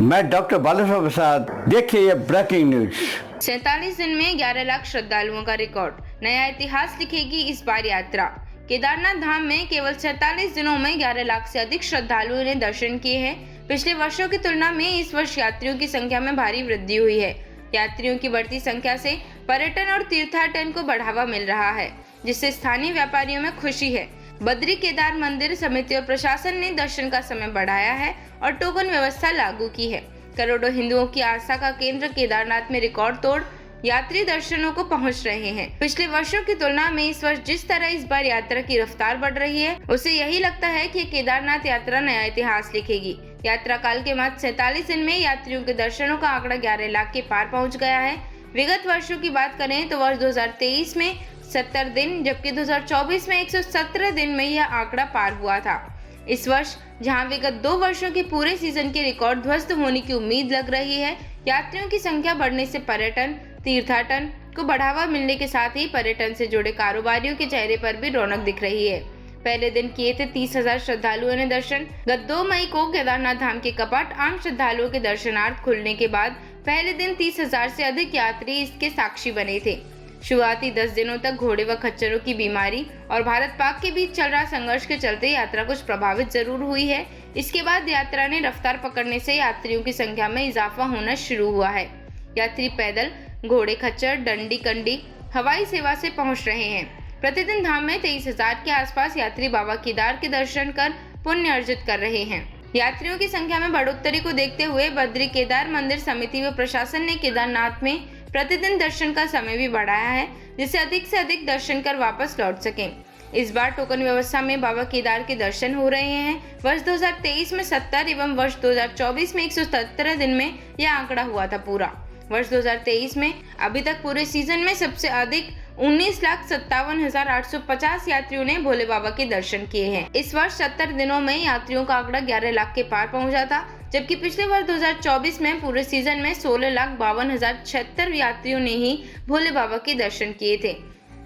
मैं डॉक्टर बालासाहेब प्रसाद। देखिए ये ब्रेकिंग न्यूज। 47 दिन में 11 लाख श्रद्धालुओं का रिकॉर्ड, नया इतिहास लिखेगी इस बार यात्रा। केदारनाथ धाम में केवल 47 दिनों में 11 लाख से अधिक श्रद्धालुओं ने दर्शन किए हैं। पिछले वर्षों की तुलना में इस वर्ष यात्रियों की संख्या में भारी वृद्धि हुई है। यात्रियों की बढ़ती संख्या से पर्यटन और तीर्थाटन को बढ़ावा मिल रहा है, जिससे स्थानीय व्यापारियों में खुशी है। बद्री केदार मंदिर समिति और प्रशासन ने दर्शन का समय बढ़ाया है और टोकन व्यवस्था लागू की है। करोड़ों हिंदुओं की आस्था का केंद्र केदारनाथ में रिकॉर्ड तोड़ यात्री दर्शनों को पहुंच रहे हैं। पिछले वर्षों की तुलना में इस वर्ष जिस तरह इस बार यात्रा की रफ्तार बढ़ रही है, उसे यही लगता है कि केदारनाथ यात्रा नया इतिहास लिखेगी। यात्रा काल के मात्र 47 दिन में यात्रियों के दर्शनों का आंकड़ा 11 लाख के पार पहुंच गया है। विगत वर्षों की बात करें तो वर्ष 2023 में 70 दिन, जबकि 2024 में 117 दिन में यह आंकड़ा पार हुआ था। इस वर्ष जहां विगत 2 वर्षों के पूरे सीजन के रिकॉर्ड ध्वस्त होने की उम्मीद लग रही है, यात्रियों की संख्या बढ़ने से पर्यटन, तीर्थाटन को बढ़ावा मिलने के साथ ही पर्यटन से जुड़े कारोबारियों के चेहरे पर भी रौनक दिख रही है। पहले दिन किए थे 30,000 श्रद्धालुओं ने दर्शन। गत 2 मई को केदारनाथ धाम के कपाट आम श्रद्धालुओं के दर्शनार्थ खुलने के बाद पहले दिन 30,000 से अधिक यात्री इसके साक्षी बने थे। शुरुआती 10 दिनों तक घोड़े व खच्चरों की बीमारी और भारत पाक के बीच चल रहा संघर्ष के चलते यात्रा कुछ प्रभावित जरूर हुई है। इसके बाद यात्रा ने रफ्तार पकड़ने से यात्रियों की संख्या में इजाफा होना शुरू हुआ है। यात्री पैदल, घोड़े खच्चर, डंडी कंडी, हवाई सेवा से पहुंच रहे हैं। प्रतिदिन धाम में 23,000 के आसपास यात्री बाबा केदार के दर्शन कर पुण्य अर्जित कर रहे हैं। यात्रियों की संख्या में बढ़ोतरी को देखते हुए बद्री केदार मंदिर समिति व प्रशासन ने केदारनाथ में प्रतिदिन दर्शन का समय भी बढ़ाया है, जिससे अधिक से अधिक दर्शन कर वापस लौट सकें। इस बार टोकन व्यवस्था में बाबा केदार के दर्शन हो रहे हैं। वर्ष 2023 में 70 एवं वर्ष 2024 में 117 दिन में यह आंकड़ा हुआ था पूरा। वर्ष 2023 में अभी तक पूरे सीजन में सबसे अधिक 19,57,850 यात्रियों ने भोले बाबा के दर्शन किए हैं। इस वर्ष 70 दिनों में यात्रियों का आंकड़ा 11 लाख के पार पहुंचा था, जबकि पिछले वर्ष 2024 में पूरे सीजन में 16,52,076 यात्रियों ने ही भोले बाबा के दर्शन किए थे,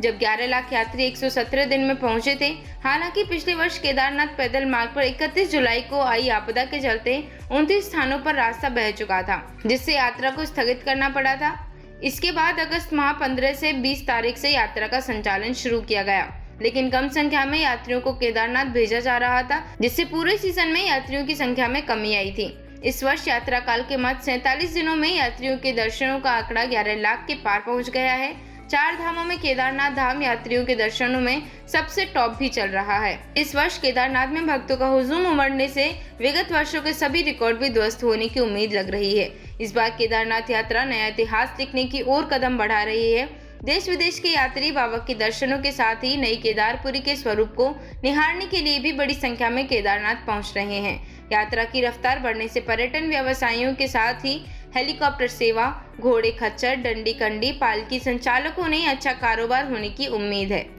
जब 11 लाख यात्री 117 दिन में पहुंचे थे। हालांकि पिछले वर्ष केदारनाथ पैदल मार्ग पर 31 जुलाई को आई आपदा के चलते 29 स्थानों पर रास्ता बह चुका था, जिससे यात्रा को स्थगित करना पड़ा था। इसके बाद अगस्त माह 15 से 20 तारीख से यात्रा का संचालन शुरू किया गया, लेकिन कम संख्या में यात्रियों को केदारनाथ भेजा जा रहा था, जिससे पूरे सीजन में यात्रियों की संख्या में कमी आई थी। इस वर्ष यात्रा काल के मात्र 47 दिनों में यात्रियों के दर्शनों का आंकड़ा 11 लाख के पार पहुंच गया है। 4 धामों में केदारनाथ धाम यात्रियों के दर्शनों में सबसे टॉप भी चल रहा है। इस वर्ष केदारनाथ में भक्तों का हुजूम उमड़ने से विगत वर्षों के सभी रिकॉर्ड भी ध्वस्त होने की उम्मीद लग रही है। इस बार केदारनाथ यात्रा नया इतिहास लिखने की ओर कदम बढ़ा रही है। देश विदेश के यात्री बाबा के दर्शनों के साथ ही नई केदारपुरी के स्वरूप को निहारने के लिए भी बड़ी संख्या में केदारनाथ पहुंच रहे हैं। यात्रा की रफ्तार बढ़ने से पर्यटन व्यवसायियों के साथ ही हेलीकॉप्टर सेवा, घोड़े खच्चर, डंडी कंडी, पालकी संचालकों ने अच्छा कारोबार होने की उम्मीद है।